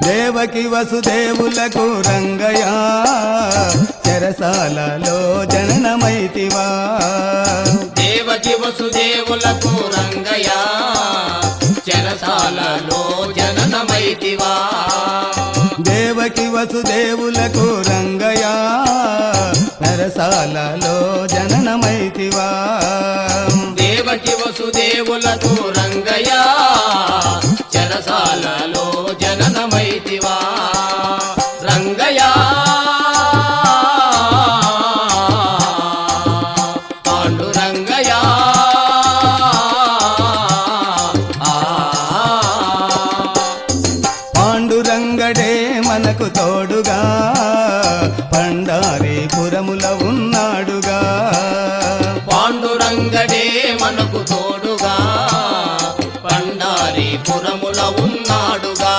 దేవకి వసుదేవులకు రంగయ్య చెరసాలలో జననమైతివా దేవకి వసుదేవులకు రంగయ్య చెరసాలలో జననమైతివా దేవకి వసుదేవులకు రంగయ్య చెరసాలలో జననమైతివా దేవకి వసుదేవులకు రంగయ్య చెరసాలలో జననమైతివా రంగయ్య పాండురంగయ్య పాండురంగడే మనకు తోడుగా పండారీపురముల ఉన్నాడుగా పాండురంగడే మనకు తోడుగా పండారీపురముల ఉన్నాడుగా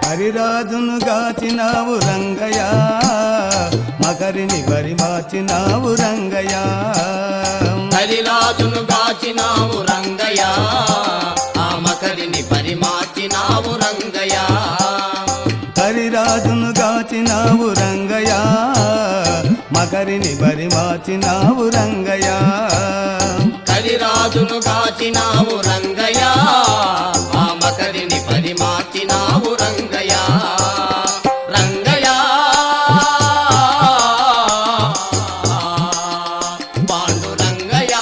హరిరాజును గాచినావు రంగయ్య మకరిని పరిమాచినావు రంగయ్య హరిరాజును గాచినావు రంగయ్య ఆ మకరిని పరిమాచినావు రంగయ్య హరిరాజును గాచినావు రంగయ్య మకరిని పరిమాచినావు రంగయ్య హరిరాజును గాచినావు రంగయ్య ఆ మకరిని పరిమాచినావు రంగయ్య రంగయ్య పాండురంగయ్య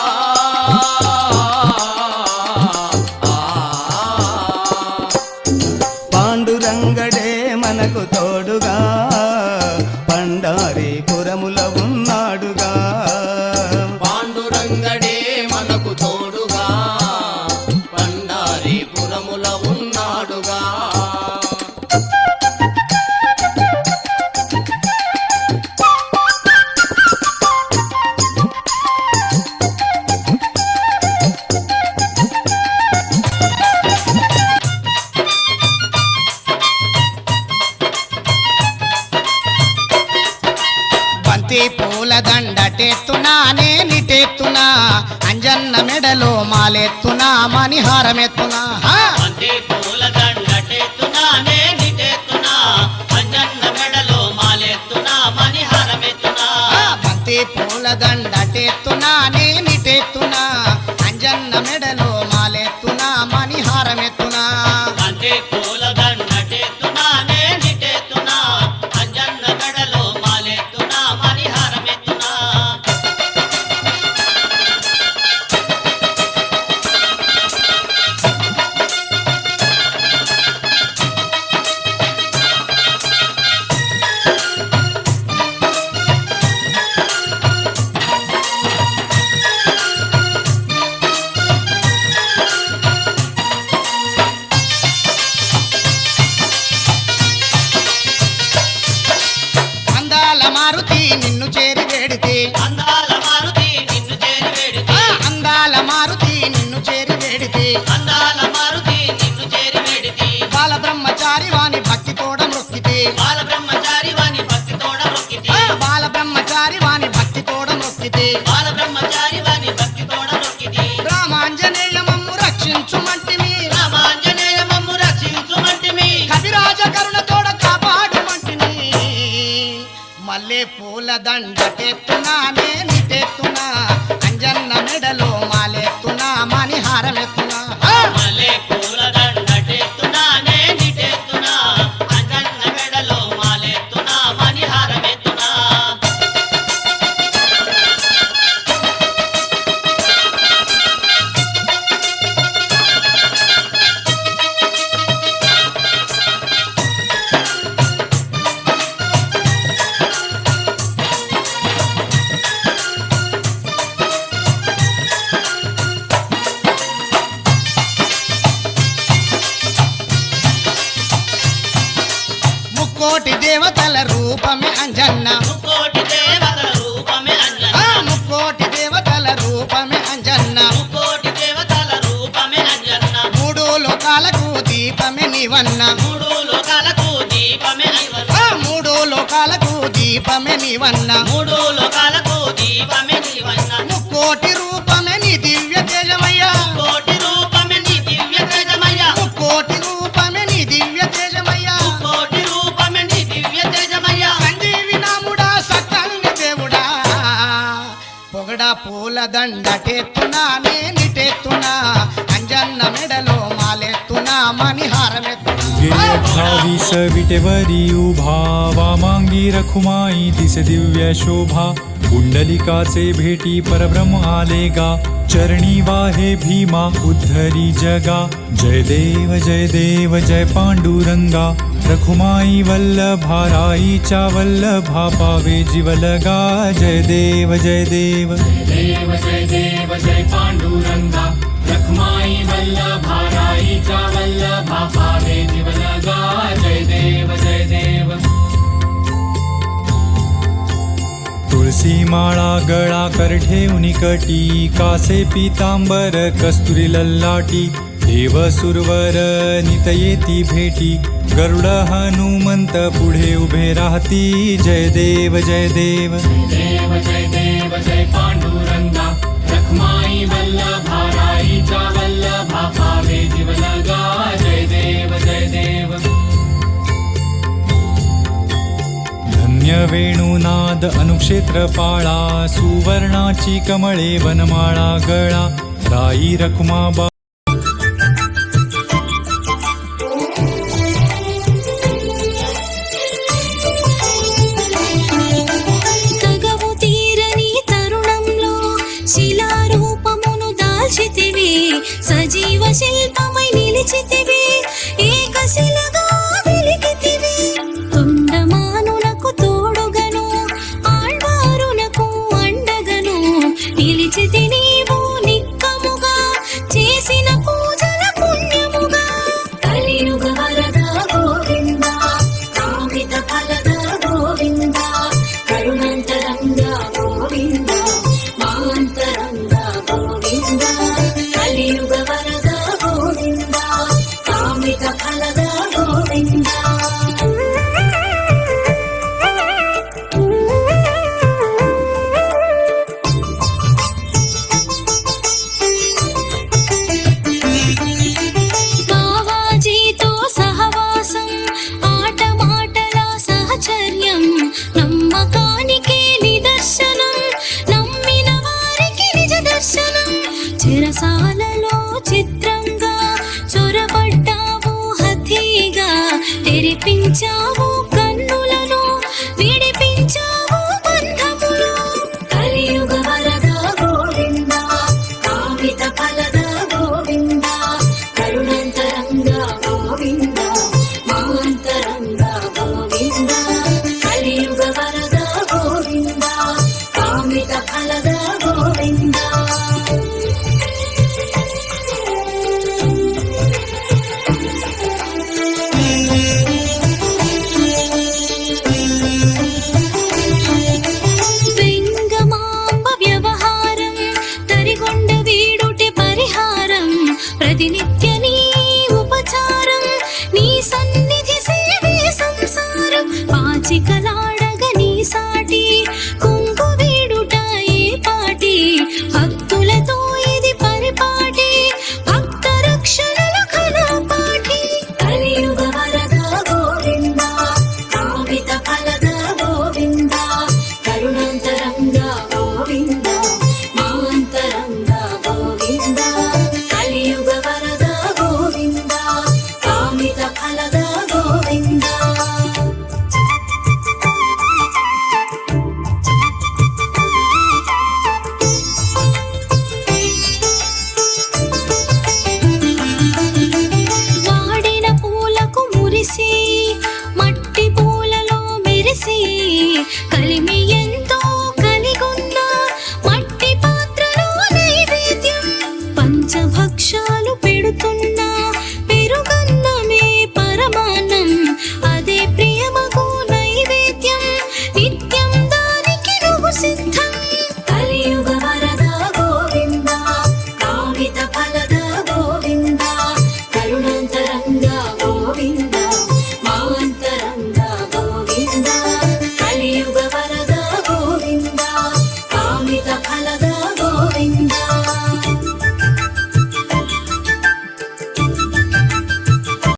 పాండురంగడే మనకు తోడుగా పండారీపురముల ఉన్నాడుగా పాండురంగడే మనకు తోడుగా పండారీపురముల ఉన్నాడుగా బంతి పూల దండటెత్తునా నేనిటెత్తునా అంజన్న మెడలో మాలెత్తునా మణిహారమెత్తునా బంతి పూల దండటెత్తునా నేనిటెత్తునా అంజన్న మెడలో మాలెత్తునా మణిహారమెత్తునా బంతి పూల దండటెత్తునా నేనిటెత్తునా అంజన్న మెడలో మాలెత్తునా మణిహారమెత్తునా బంతి పూల దండటెత్తునా నేనిటెత్తునా అంజన్న మెడలో మాలెత్తునా మణిహారమెత్తునా అందాల మారుతి నిన్ను చేరి వేడితే అందాల మారుతి నిన్ను చేరి వేడితే అందాల మారుతి నిన్ను చేరి వేడితే అందాల మారుతి నిన్ను చేరి వేడితే బాల బ్రహ్మచారి వాని భక్తి తోడ మొక్కితే బాల బ్రహ్మచారి వాని భక్తి తోడ పూల దండటెత్తున్నానే నిటెత్తున్నా అంజన్న మెడలో మాలెత్తున్నా మణిహారమెత్తున్నా మల్లె పూల దండటెత్తునానే నిటెత్తునా అంజన్న మెడలో మాలెత్తునా మణిహారమెత్తునా ముక్కోటి దేవతల రూపమే అంజన్న ముక్కోటి దేవతల రూపమే అంజన్న ముక్కోటి దేవతల రూపమే అంజన్న ముక్కోటి దేవతల రూపమే అంజన్న మూడు లోకాలకు దీపమే నీవన్న మూడు లోకాలకు దీపమే నీవన్న మూడు లోకాలకు దీపమే నీవన్న మూడు లోకాలకు దీపమే నీవన్న ముక్కోటి రూపమే నీ దివ్య తేజమయ్యా కోటి రూపమే నీ దివ్య తేజమయ్యా ముక్కోటి రూపమే నీ దివ్య తేజమయ్యా కోటి రూపమే నీ దివ్య తేజమయ్యా సంజీవి నాముడా సత్యంగ దేవుడా పొగడ పూల దండటెత్తునానే నిటెత్తునా అంజన్న మెడలో మాలెత్తునా మణిహారమెత్తునా भावी सविटेवरी उभा वामांगी रखुमाई दिस दिव्य शोभा कुंडलिकाचे भेटी परब्रह्म आलेगा चरणी वाहे भीमा उद्धरी जगा जय देव जय पांडुरंगा रखुमाई वल्लभा राईच्या वल्लभा पावे जीवलगा जय देव जय पांडुरंगा रखमाई वल्लभा राईच्या वल्लभा पावे जीवलगा जय देव तुळसी माळा गळा कर ठेवून कटी कासे पीतांबर कस्तुरी लल्लाटी देव सुरवर नित येती भेटी गरुड हनुमंत पुढे उभे राहती जय देव जय पांडुरंगा रखमाई वल्लभा राईच्या वल्लभा पावे जीवलगा जय देव धन्य वेणुनाद अनुक्षेत्रपाळा सुवर्णाची कमळे वनमाळा गळा राई रखुमाबा తగవు తీరని తరుణంలో శిలారూపమును దాల్చితివి సజీవ శిల్పమై నిలిచితివి ఏకశిలగా వెలిగితివి తొండమానునకు తోడుగను ఆళ్వారునకు అండగను నిలిచితి నీవు నిక్కముగా చేసిన పూజల పుణ్యముగా కలియుగ వరద గోవింద కామిత ఫలద గోవింద కరుణాంతరంగా గోవింద మాంతరంగా గోవింద కలియుగ వరద గోవింద కామిత ఫలద గోవింద బావాజీతో సహవాసం ఆటమాటల సహచర్యం నమ్మకానికి నిదర్శనం నమ్మిన వారికి నిజ దర్శనం చెరసాలలో చిత్రంగా చొరబడ్డావు హతీగా తెరిపించావు కన్నులను విడిపించావు బంధములు కలియుగ వరద గోవింద కామిత ఫలద గోవింద కరుణాంతరంగా గోవింద మాంతరంగా గోవింద కలియుగ వరద గోవింద కామిత ఫలద గోవింద వెంగమాంబ వ్యవహారం తరిగొండ వీడుటే పరిహారం ప్రతినిత్య నీ ఉపచారం నీ సన్న